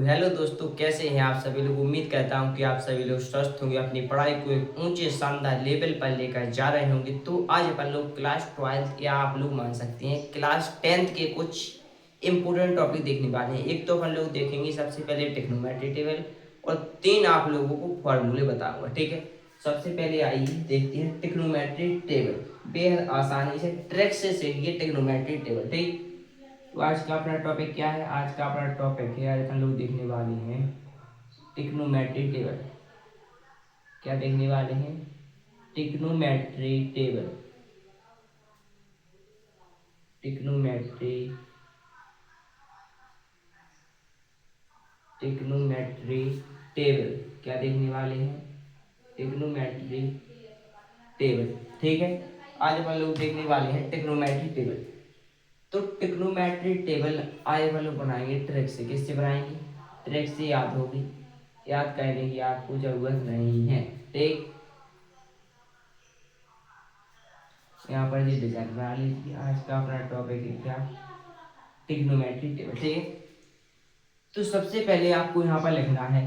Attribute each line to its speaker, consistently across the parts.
Speaker 1: Hello दोस्तों, कैसे हैं आप सभी लोग। उम्मीद करता हूं कि आप सभी लोग स्वस्थ होंगे, अपनी पढ़ाई को एक ऊंचे शानदार लेवल पर लेकर जा रहे होंगे। तो आज अपन लोग क्लास 12 या आप लोग मान सकते हैं क्लास 10th के कुछ इंपोर्टेंट टॉपिक देखने वाले हैं। एक तो अपन लोग देखेंगे सबसे पहले टेक्नोमेट्री टेबल और 3 आप लोगों को फॉर्मूले बताऊंगा, ठीक है। सबसे पहले आइए देखते हैं टेक्नोमेट्री टेबल। बेहद आसानी से ट्रिक से सीखिए टेक्नोमेट्री टेबल, ठीक। तो आज का अपना टॉपिक क्या है? आज का अपना टॉपिक है, आज हम लोग देखने वाले हैं टिक्नोमेट्री टेबल। क्या देखने वाले हैं? टिक्नोमेट्री टेबल। टिक्नोमेट्री टिक्नोमेट्री टेबल क्या देखने वाले हैं? टिक्नोमेट्री टेबल, ठीक है। आज हम लोग देखने वाले हैं टिक्नोमेट्री टेबल। तो टिक्नोमेट्री टेबल आज हम लोग बनाएंगे ट्रिक से। किससे बनाएंगे? ट्रिक से याद होगी, याद करने की आपको जरूरत नहीं है, ठीक। यहाँ पर ये डिजाइन बना लीजिए। आज का अपना टॉपिक है क्या? टिग्नोमेट्री टेबल, ठीक है। तो सबसे पहले आपको यहाँ पर लिखना है,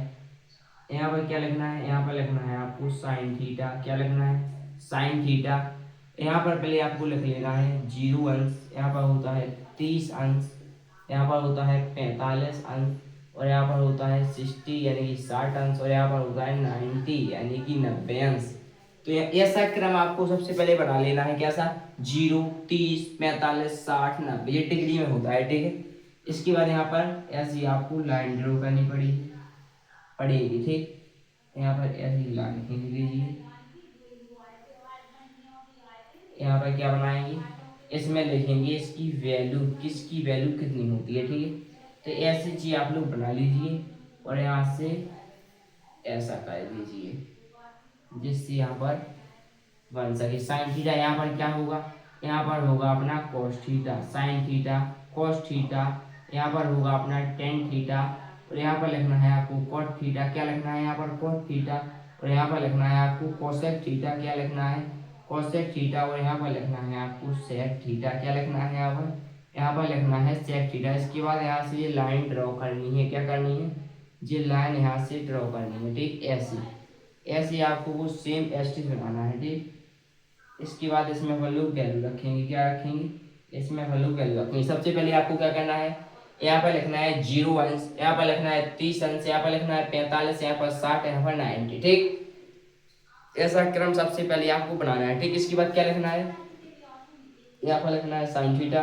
Speaker 1: यहाँ पर क्या लिखना है? यहाँ पर लिखना है आपको साइन थीटा। क्या लिखना है? Sine theta. यहाँ पर पहले आपको लिख लेना है 0 अंश, यहाँ पर होता है 30 अंश, यहाँ पर होता है 45 अंश, और यहाँ पर होता है 60 यानी कि 60 अंश, और यहाँ पर होता है 90 यानी कि 90 अंश। तो ऐसा क्रम आपको सबसे पहले बना लेना है। कैसा? 0, 30, 45, 60, 90, ये डिग्री में होता है, ठीक है। इसके बाद यहाँ पर ऐसी आपको लाइन ड्रॉ करनी पड़ेगी, ठीक। यहाँ पर ऐसी लाइन खींच लीजिए। यहाँ पर क्या बनाएंगे? इसमें लिखेंगे इसकी वैल्यू, किसकी वैल्यू कितनी होती है, ठीक है। तो ऐसी चीज आप लोग बना लीजिए और यहाँ से ऐसा कर दीजिए जिससे यहाँ पर बन सके साइन थीटा। यहाँ पर क्या होगा? यहाँ पर होगा अपना cos theta, sine theta, cos theta. यहाँ पर होगा अपना tan थीटा, और यहाँ पर लिखना है आपको cot थीटा। क्या लिखना है? यहाँ पर cot थीटा, और यहाँ पर लिखना है आपको cosec थीटा। क्या लिखना है? cosec थीटा, और यहाँ पर लिखना है आपको sec थीटा। क्या लिखना है? यहाँ पर लिखना है sec थीटा। इसके बाद यहाँ से ये लाइन ड्रॉ करनी है। क्या करनी है? ये लाइन यहाँ से ड्रॉ करनी है, ठीक। ऐसे ऐसे आपको वो सेम एस्टिक बनाना है, ठीक। इसके बाद इसमें हम लोग वैल्यू रखेंगे। क्या रखेंगे? इसमें हम लोग वैल्यू रखेंगे। सबसे पहले आपको क्या करना है? यहाँ पर लिखना है 0 अंश, यहाँ पर लिखना है 30 अंश, यहाँ पर लिखना है 45, यहाँ पर 60, यहाँ पर 90, ठीक। ऐसा क्रम सबसे पहले आपको बनाना है, ठीक। इसके बाद क्या लिखना है? यहाँ पर लिखना है sine theta,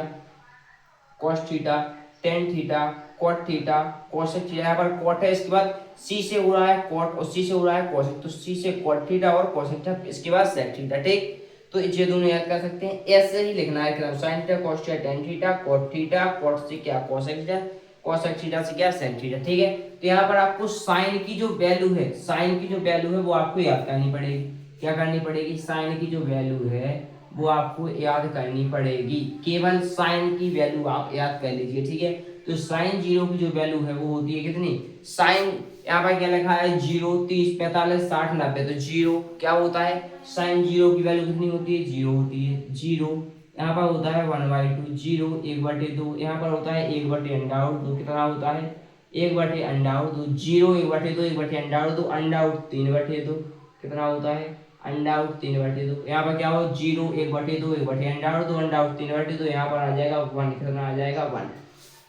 Speaker 1: cos theta, tan theta, cot theta, cosec theta. यहाँ पर कॉट है, इसके बाद सी से हो रहा है कॉट और सी से हो रहा है कोसेक, तो सी से कॉट थीटा और कोसेक थीटा, इसके बाद सेक थीटा, ठीक। तो ये दोनों याद कर सकते हैं। ऐसे ही लिखना है क्रम, sine theta, cos theta, tan theta, cot theta, cot से क्या कोसेक थीटा, कोसेक थीटा से क्या सेक थीटा, ठीक है। तो यहाँ पर आपको साइन की जो वैल्यू है, साइन की जो वैल्यू है वो आपको याद करनी पड़ेगी। क्या करनी पड़ेगी? साइन की जो वैल्यू है वो आपको याद करनी पड़ेगी। केवल साइन की वैल्यू आप याद कर लीजिए, ठीक है। तो साइन 0 की जो वैल्यू है वो होती है कितनी? साइन यहाँ पर क्या लिखा है? 0, 30, 45, 60, 90। तो 0 क्या होता है? साइन 0 की वैल्यू कितनी होती है? 0 होती है। 0 यहाँ पर होता है 1/2, 0 1/2। यहाँ पर होता है 1/√2। कितना होता है? 1/√2। 0 1/2, 1/√2, अंडा 3/2। कितना होता है? अंडा 3/2। यहाँ पर क्या हो? 0 1/2, 1/√2, अंडा 3/2। यहाँ पर आ जाएगा 1। कितना आ जाएगा? 1।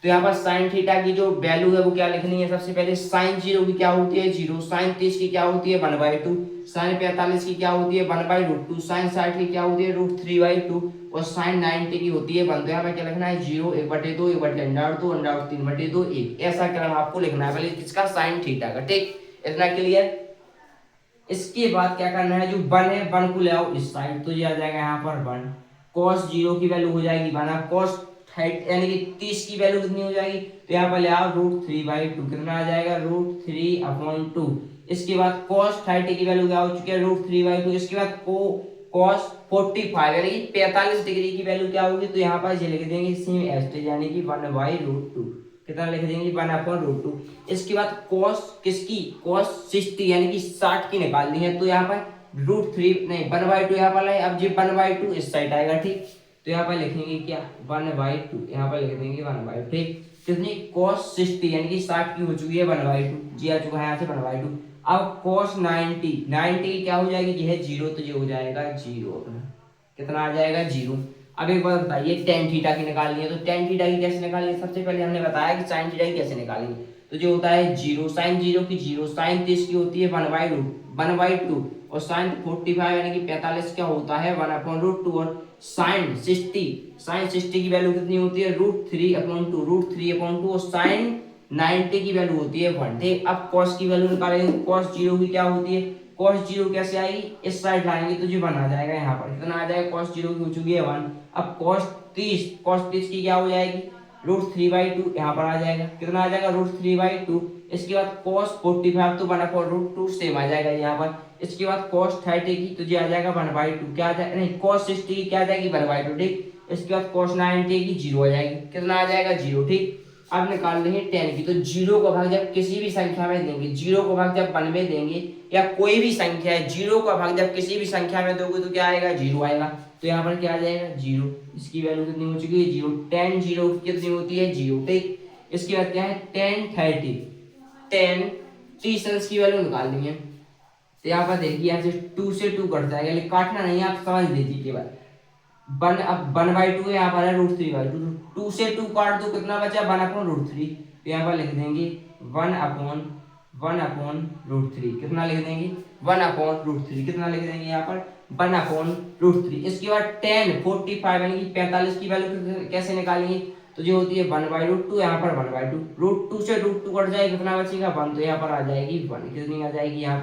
Speaker 1: तो यहाँ पर साइन थीटा की जो वैल्यू है वो क्या लिखनी है? सबसे पहले साइन 0 की क्या होती है? 0। साइन 30 की क्या होती है? 1/2। साइन 45 की क्या होती है? 1/√2। साइन 60 की क्या होती है? √3/2। और साइन 90 की होती है 1। तो यहाँ पर क्या लिखना है? 0 1/2, 1/√2, अंडा 3/2, 1। ऐसा क्रम आपको लिखना है पहले किसका? साइन थीटा का, ठीक। इतना क्लियर? इसके बाद क्या करना है? जो 1 है 1 को ले आओ इस साइड, तो ये आ जाएगा यहाँ पर 1। cos 0 की वैल्यू हो जाएगी 1। cos यानी कि 30 की वैल्यू कितनी हो जाएगी? तो यहाँ पर ले आओ √3/2। कितना आ जाएगा? √3/2। इसके बाद cos 30 की वैल्यू क्या हो चुकी है? √3/2। इसके बाद cos 45 यानी कि 45 डिग्री की वैल्यू क्या होगी? तो यहाँ पर ये लिख देंगे सेम एस्टेज यानी कि 1/√2। कितना लिख देंगे? 1/√2। इसके बाद cos किसकी? cos 60 यानी कि 60 की निकालनी है, तो यहाँ पर √3 नहीं 1/2 यहाँ पर लाए। अब जी 1/2 इस साइड आएगा, ठीक। तो यहाँ पर लिखेंगे क्या? 1/2। यहाँ पर लिख देंगे 1/2, ठीक। कितनी cos 60 यानी कि 60 की हो चुकी है 1/2 जी आ चुका है यहाँ से 1/2। अब cos 90 क्या हो जाएगी जी है जीरो, तो ये हो जाएगा जीरो अपना, कितना आ जाएगा जीरो। अब एक बात बताइए टेन थीटा की निकालनी है, तो टेन थीटा की कैसे निकालनी है, सबसे पहले हमने बताया कि साइन थीटा की कैसे निकालेंगे। तो जो होता है जीरो, साइन जीरो की जीरो, साइन 30 की होती है 1/2 और साइन 45 यानी कि 45 क्या होता है 1/√2 और साइन 60 की वैल्यू कितनी होती है √3/2 और साइन 90 की वैल्यू होती है 1। ठीक, अब कॉस की वैल्यू निकालेंगे, कॉस जीरो की क्या होती है, कॉस जीरो कैसे आएगी, इस साइड लाएंगे तो जो 1 आ जाएगा, यहाँ पर कितना आ जाएगा कॉस जीरो की हो चुकी है 1। अब कॉस 30 की क्या हो जाएगी √3/2, यहाँ पर आ जाएगा कितना आ जाएगा √3/2। इसके बाद cos 45 तो 1/√2 सेम आ जाएगा यहाँ पर। इसके बाद cos 30 की तो ये आ जाएगा 1/2, क्या आ जाएगा नहीं cos 60 की क्या आ जाएगी 1/2। ठीक, इसके बाद cos 90 की जीरो आ जाएगी, कितना आ जाएगा जीरो। ठीक, अब निकाल रहे हैं 10 की, तो जीरो को भाग जब किसी भी संख्या में देंगे, जीरो को भाग जब 1 में देंगे या कोई भी संख्या है, जीरो का भाग जब किसी भी संख्या में दोगे तो क्या आएगा जीरो आएगा। तो यहाँ पर क्या आ जाएगा जीरो, इसकी वैल्यू कितनी हो चुकी है जीरो। 10 जीरो कितनी होती है जीरो। ठीक, इसके बाद क्या है 10 30 की वैल्यू निकालनी है। तो यहाँ पर देखिए यहाँ से 2 से 2 कट जाएगा, लेकिन काटना नहीं है, आप समझ लीजिए केवल 1/2 है, यहाँ पर है √3/2, 2 से 2 काट दो कितना बचा 1/√3। तो यहाँ पर लिख देंगे 1/√3, कितना लिख देंगे 1/√3, कितना लिख देंगे यहाँ पर 1/√3। इसके बाद 45 यानी कि 45 की वैल्यू कैसे निकालेंगे, तो जो होती है 1/√2, यहाँ पर 1/2, √2 से √2 कट जाएगा, कितना बचेगा 1, तो यहाँ पर आ जाएगी 1, कितनी आ जाएगी यहाँ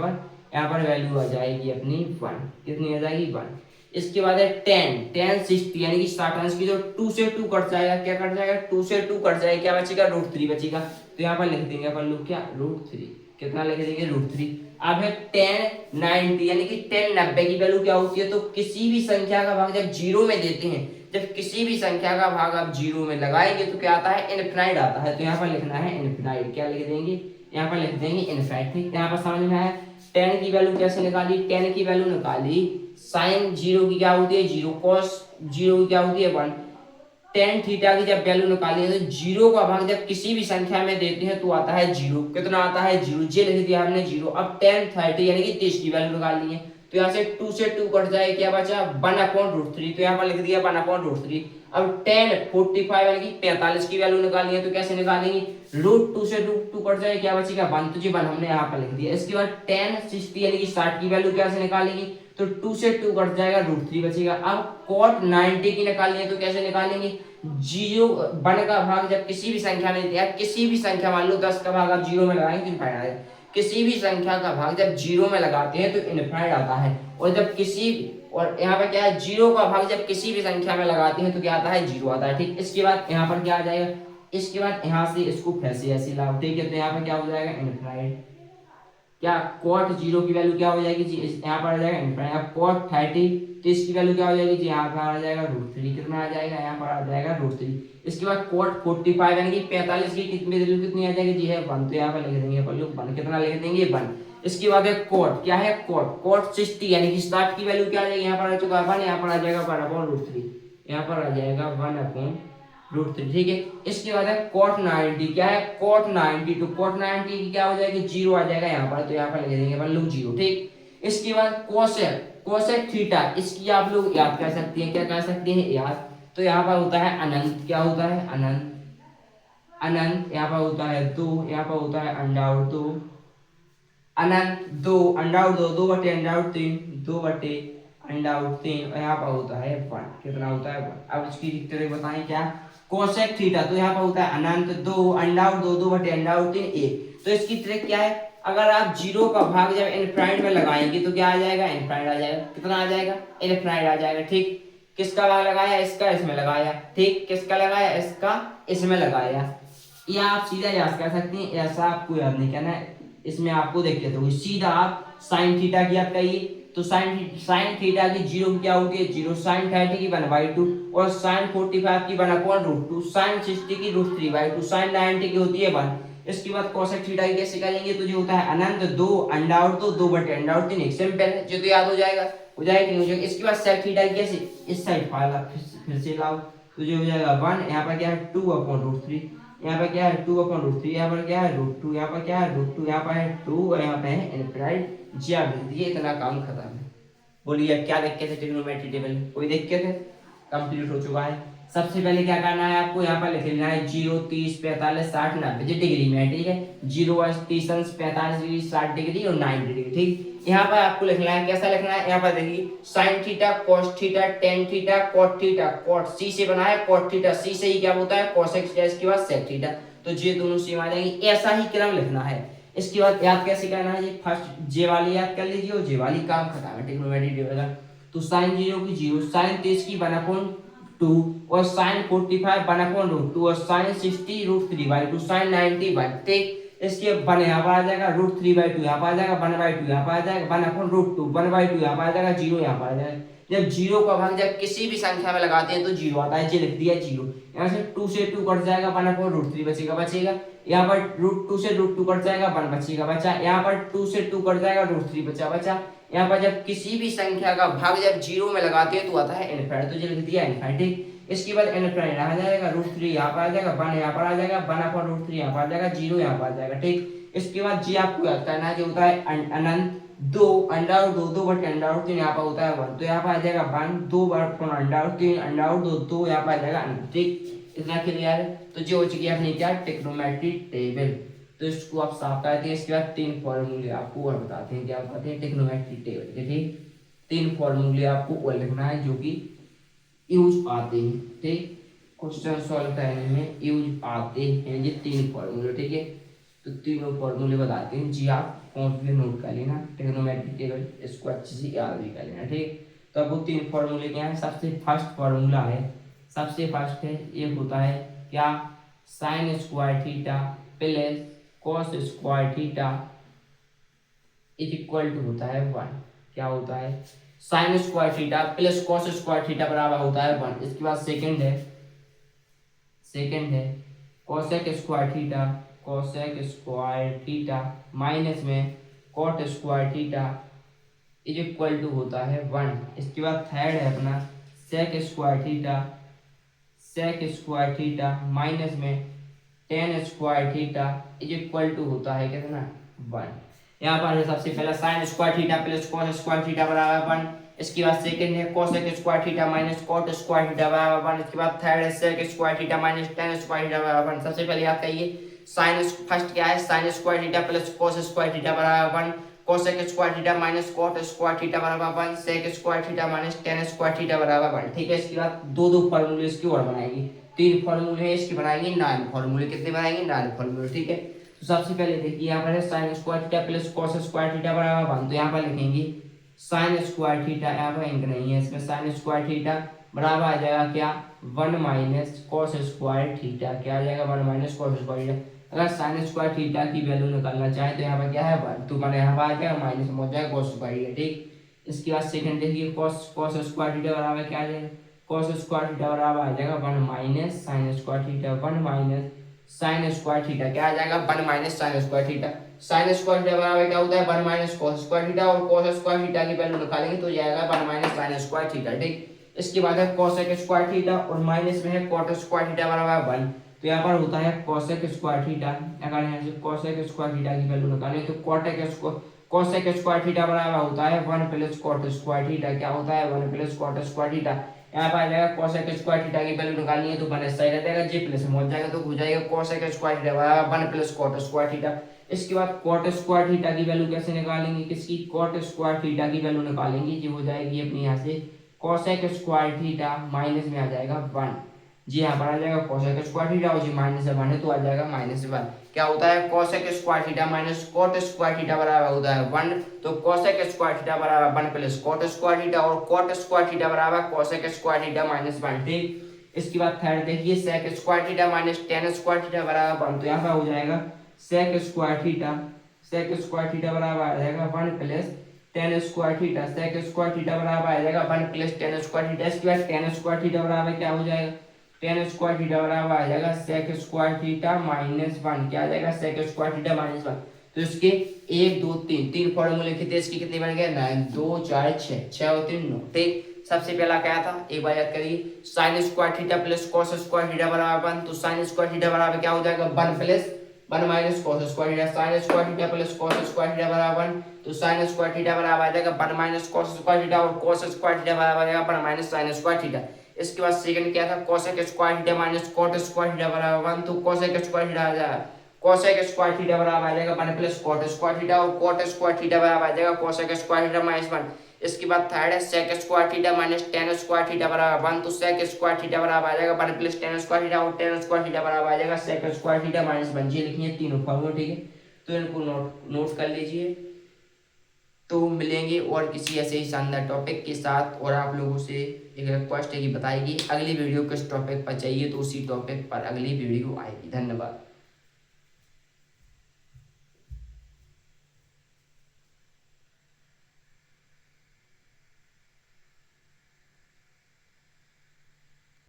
Speaker 1: पर वैल्यू आ जाएगी अपनी 1, कितनी आ जाएगी 1। इसके बाद है 10 60 यानी कि 60 अंश की, जो 2 से 2 कट जाएगा, क्या कट जाएगा 2 से 2 कट जाएगा, क्या बचेगा √3 बचेगा। तो यहाँ पर लिख देंगे अपन लोग क्या √3, कितना लिख देंगे √3। अब है 10 90 यानी कि 10 90 की वैल्यू क्या होती है, तो किसी भी संख्या का भाग जब जीरो में देते हैं, जब किसी भी संख्या का भाग आप जीरो में लगाएंगे तो क्या आता है इनफिनाइट आता है। तो यहाँ पर लिखना है इनफिनाइट, क्या लिख देंगे यहाँ पर लिख देंगे इनफिनाइट। ठीक, यहाँ पर समझ में आया 10 की वैल्यू कैसे निकाली, 10 की वैल्यू निकाली साइन जीरो की क्या होती है जीरो, कॉस जीरो की क्या होती है 1। टेन थीटा की जब वैल्यू निकाली है तो जीरो का भाग जब किसी भी संख्या में देते हैं तो आता है जीरो, कितना आता है जीरो, ये लिख दिया हमने जीरो। अब 10 30 यानी कि 30 की वैल्यू निकालनी है, तो यहाँ से 2 से 2 कट जाए, क्या बचा 1/√3, तो यहाँ पर लिख दिया 1/√3। अब 10 45 यानी कि 45 की वैल्यू निकालनी है, तो कैसे निकालेंगे √2 से √2 कट जाए, क्या बचेगा 1, तो जी 1 हमने यहाँ पर लिख दिया। इसके बाद 10 60 यानी कि 60 की वैल्यू कैसे निकालेंगे, तो 2 से 2 कट जाएगा √3 बचेगा। अब cot 90 की निकालनी है, तो कैसे निकालेंगे जीरो 1 का भाग जब किसी भी संख्या में दिया, किसी भी संख्या मान लो 10 का भाग आप जीरो में लगाएंगे तो इनफाइनाइट आएगा, किसी भी संख्या का भाग जब जीरो में लगाते हैं तो इनफाइनाइट आता है। और जब किसी और यहाँ पे क्या है जीरो का भाग जब किसी भी संख्या में लगाते हैं तो क्या आता है जीरो आता है। ठीक, इसके बाद यहाँ पर क्या आ जाएगा, इसके बाद यहाँ से इसको फिर से ऐसे लाओ। ठीक है, तो यहाँ पर क्या हो जाएगा इनफाइनाइट, क्या cot जीरो की वैल्यू क्या हो जाएगी जी यहाँ पर आ जाएगा इनफिनाइट। अब cot 30 तो इसकी वैल्यू क्या हो जाएगी जी यहाँ पर आ जाएगा √3, कितना आ जाएगा यहाँ पर आ जाएगा √3। इसके बाद cot 45 यानी कि 45 की कितनी वैल्यू कितनी आ जाएगी जी है 1, तो यहाँ पर लिख देंगे अपन लोग 1, कितना लिख देंगे 1। इसके बाद है cot, क्या है cot 60 यानी कि 60 की वैल्यू क्या आ जाएगी यहाँ पर आ चुका है 1, यहाँ पर आ जाएगा 1/√3, यहाँ पर आ जाएगा 1/√3। ठीक है, इसके बाद है cot 90, क्या है cot 90, तो cot 90 की क्या हो जाएगी जीरो आ जाएगा यहाँ पर, तो यहाँ पर लिख देंगे अपन लोग जीरो। ठीक, इसके बाद cosec थीटा, इसकी आप लोग याद कर सकते हैं, क्या कर सकते हैं याद, तो यहाँ पर होता है अनंत, क्या होता है अनंत, यहाँ पर होता है 2, यहाँ पर होता है √2 अनंत 2 √2 2/√3 2/√3 और यहाँ पर होता है 1, कितना होता है 1। अब इसकी तरह बताएं क्या कोसेक थीटा, तो यहाँ पर होता है अनंत 2 √2 2/√3 1। तो इसकी ट्रिक क्या है, अगर आप जीरो का भाग जब इनफिनाइट में लगाएंगे तो क्या आ जाएगा इनफिनाइट आ जाएगा, कितना आ जाएगा इनफिनाइट आ जाएगा। ठीक, किसका भाग लगाया इसका इसमें लगाया, ठीक किसका लगाया इसका इसमें लगाया, ये आप सीधा याद कर सकते हैं, ऐसा आपको याद नहीं करना है, इसमें आपको देखते तो सीधा आप साइन थीटा की याद करिए, तो साइन थीटा की जीरो की क्या होती है जीरो, साइन 30 की 1/2 और साइन 45 की 1/√2, साइन 60 की √3/2, साइन 90 की होती है 1। इसके बाद कोसेक थीटा की कैसे करेंगे, तो जो होता है अनंत 2 √2 2/√3 एक सिंपल है, जो तो याद हो जाएगा नहीं हो जाएगा। इसके बाद सेक थीटा की कैसे, इस साइड फाइल फिर से लाओ, तो जो हो जाएगा 1, यहाँ पर क्या है 2/√3, यहाँ पर क्या है 2/√3, यहाँ पर क्या है √2, यहाँ पर क्या है √2, यहाँ पर है 2 और यहाँ पे है इनफिनाइट। जी आप लिख दिए, इतना काम खत्म है। बोलिए अब क्या दिक्कत है ट्रिग्नोमेट्री टेबल, कोई दिक्कत है? कंप्लीट हो चुका है। सबसे पहले क्या करना है आपको, यहाँ पर लिख लेना है 0, 30, 45, 60, 90 डिग्री में, ठीक है। 0, 30, 45 डिग्री, 60 डिग्री और 90 डिग्री, ठीक। यहाँ पर आपको लिखना है, कैसा लिखना है, यहाँ पर देखिए sine theta, cos theta, tan theta, cot theta, cot C से बना है, कॉट थीटा सी से ही क्या होता है कोसेक थीटा, इसके बाद सेक थीटा, तो ये दोनों सेम आ जाएंगे। ऐसा ही क्रम लिखना है। इसके बाद याद कैसे करना है, ये फर्स्ट जे वाली याद कर लीजिए और जे वाली काम खत्म है ट्रिग्नोमेट्री टेबल का। तो साइन 0 की 0, साइन 30 की 1/2 और साइन 45 1/√2 और साइन 60 √3/2, साइन 90 ठीक। इसके 1 यहाँ पर आ जाएगा, √3/2 यहाँ पर आ जाएगा, 1/2 यहाँ पर आ जाएगा, 1/√2 1/2 यहाँ पर आ जाएगा, 0 यहाँ पर आ जाएगा। जब 0 का भाग जब किसी भी संख्या में लगाते हैं तो 0 आता है, ये लिख दिया 0। यहाँ से 2 से 2 कट जाएगा, 1/√3 बचेगा। यहाँ पर √2 से √2 कट जाएगा, 1 बचा। यहाँ पर 2 से 2 कट जाएगा, √3 बचा। यहाँ पर जब किसी भी संख्या का भाग जब 0 में लगाते हैं तो आता है इनफिनिट, तो ये लिख दिया इनफिनिट। इसके बाद इनफिनिट आ जाएगा, √3 यहाँ पर आ जाएगा, 1 यहाँ पर आ जाएगा, 1/√3 यहाँ पर आ जाएगा, 0 यहाँ पर आ जाएगा, ठीक। इसके बाद जी आपको याद करना है जो होता है अनंत 2, √2 2/√3 यहाँ पर होता है 1, तो यहाँ पर आ जाएगा 1, 2/√3 √2 2 यहाँ पर आ जाएगा अनंत, ठीक। इतना क्लियर है। तो जो हो चुकी है अपनी क्या ट्रिग्नोमेट्री टेबल, तो इसको आप साफ करते हैं। इसके बाद 3 फॉर्मूले आपको और बताते हैं, क्या बताते हैं ट्रिग्नोमेट्री टेबल के, ठीक। 3 फॉर्मूले आपको और लिखना है जो कि यूज आते हैं, ठीक। क्वेश्चन सॉल्व करने में यूज आते हैं ये 3 फॉर्मूले, ठीक है। तो तीनों फॉर्मूले बताते हैं जी, आप कौन से नोट कर लेना ट्रिग्नोमेट्री टेबल, इसको अच्छे से याद भी कर लेना, ठीक। तो अब वो 3 फॉर्मूले क्या है, सबसे फर्स्ट फॉर्मूला है, सबसे फर्स्ट है ये होता है क्या, sine square theta plus cos square theta is equal to होता है 1। क्या होता है, sine square theta plus cos square theta बराबर होता है 1। इसके बाद सेकंड है कोसेक स्क्वायर थीटा माइनस में cot square theta is equal to होता है 1। इसके बाद थर्ड है अपना सेक स्क्वायर थीटा माइनस में tan square theta is equal to होता है कितना 1। यहाँ पर सबसे पहला sine square theta plus cos square theta बराबर 1। इसके बाद सेकंड है cosec square theta minus cot square theta बराबर 1। इसके बाद थर्ड है sec square theta minus tan square theta बराबर 1। सबसे पहले याद करिए साइन, फर्स्ट क्या है sine square theta plus cos square theta बराबर 1, cosec square theta minus cot square theta बराबर 1, sec square theta minus tan square theta बराबर 1, ठीक है। इसके बाद दो फार्मूले इसकी और बनाएंगे, 3 फार्मूले इसके बनाएंगे 9 फार्मूले, कितने बनाएंगे 9 फार्मूले, ठीक है। तो सबसे पहले देखिए यहाँ पर है sine square theta plus cos square theta बराबर 1, तो यहाँ पर लिखेंगे साइन स्क्वायर थीटा, यहाँ पर इंक नहीं है इसमें, साइन स्क्वायर थीटा बराबर आ जाएगा क्या 1 माइनस कॉस स्क्वायर थीटा, क्या आ जाएगा 1 माइनस कॉस स्क्वायर थीटा। अगर साइन स्क्वायर थीटा की वैल्यू निकालना चाहे तो यहाँ पर क्या है 1, तो मैंने यहाँ पर आ जाएगा माइनस में हो जाएगा कॉस स्क्वायर थीटा, ठीक। इसके बाद सेकंड देखिए कॉस स्क्वायर थीटा बराबर क्या आ जाएगा, कॉस स्क्वायर थीटा बराबर आ जाएगा 1 minus sign square theta, 1 minus sign square theta, क्या आ जाएगा 1 minus sign square theta. Sign square theta बराबर क्या होता है 1 माइनस कॉस स्क्वायर थीटा, और कॉस स्क्वायर थीटा की वैल्यू निकालेंगे तो जाएगा 1 माइनस साइन स्क्वायर थीटा, ठीक। इसके बाद है कोसेक स्क्वायर थीटा और माइनस में है कॉट स्क्वायर थीटा बराबर 1, तो यहाँ पर होता है कोसेक स्क्वायर थीटा। अगर यहाँ से कोसेक स्क्वायर थीटा की वैल्यू निकालें तो कोसेक स्क्वायर थीटा बराबर होता है 1 प्लस कॉट स्क्वायर थीटा, क्या होता है 1 प्लस कॉट स्क्वायर थीटा। यहाँ पर आ जाएगा कोसेक स्क्वायर थीटा की वैल्यू निकालनी है तो 1 सही रहता है, जे प्लस में हो जाएगा तो हो जाएगा कोसेक स्क्वायर थीटा बराबर 1 प्लस कॉट स्क्वायर थीटा। इसके बाद कॉट स्क्वायर थीटा की वैल्यू कैसे निकालेंगे, किसकी कॉट स्क्वायर थीटा की वैल्यू निकालेंगे, जो हो जाएगी अपनी यहाँ से कोसेक स्क्वायर थीटा माइनस में आ जाएगा 1, जी यहाँ पर आ जाएगा कोसेक स्क्वायर थीटा और जी माइनस 1 है तो आ जाएगा -1। क्या होता है cosec square theta minus cot square theta बराबर होता है 1, तो कोसेक स्क्वायर थीटा बराबर 1 प्लस कॉट स्क्वायर थीटा और कॉट स्क्वायर थीटा बराबर कोसेक स्क्वायर थीटा -1, ठीक। इसके बाद थर्ड देखिए sec square theta minus tan square theta बराबर 1, तो यहाँ पर हो जाएगा सेक स्क्वायर थीटा बराबर आ जाएगा 1 plus tan square theta, sec square theta बराबर आ जाएगा 1 प्लस टेन स्क्वायर थीटा। इसके बाद टेन स्क्वायर थीटा बराबर क्या हो जाएगा, टेन स्क्वायर थीटा बराबर आ जाएगा सेक स्क्वायर थीटा -1, क्या आ जाएगा सेक स्क्वायर थीटा -1। तो इसके 1 2 3 फॉर्मूले कितने, इसके कितने बन गए 9, 2 4 6 और 3 9, ठीक। सबसे पहला क्या था, एक बार याद करिए, sign square theta plus cos square theta बराबर 1, तो साइन स्क्वायर थीटा बराबर क्या हो जाएगा 1 plus 1 minus cos square theta, sign square theta plus cos square theta बराबर 1, तो साइन स्क्वायर थीटा बराबर आ जाएगा 1 माइनस कॉस स्क्वायर थीटा, और कॉस स्क्वायर थीटा बराबर आ जाएगा 1 माइनस साइन स्क्वायर थीटा। इसके बाद सेकंड क्या था, cosec square theta minus cot square theta बराबर 1, तो कोसेक स्क्वायर थीटा आ जाएगा, कोसेक स्क्वायर थीटा बराबर आ जाएगा 1 प्लस कॉट स्क्वायर थीटा, और कॉट स्क्वायर थीटा बराबर आ जाएगा कोसेक स्क्वायर थीटा माइनस 1। इसके बाद थर्ड है sec square theta minus tan square theta बराबर 1, तो सेक स्क्वायर थीटा बराबर आ जाएगा 1 प्लस टेन स्क्वायर थीटा, और टेन स्क्वायर थीटा बराबर आ जाएगा सेक स्क्वायर थीटा माइनस 1। ये लिखिए तीनों फॉर्मूला, ठीक है, तो इनको नोट कर लीजिए। तो मिलेंगे और किसी ऐसे ही शानदार टॉपिक के साथ, और आप लोगों से एक रिक्वेस्ट है कि बताइए अगली वीडियो किस टॉपिक पर चाहिए, तो उसी टॉपिक पर अगली वीडियो आएगी। धन्यवाद।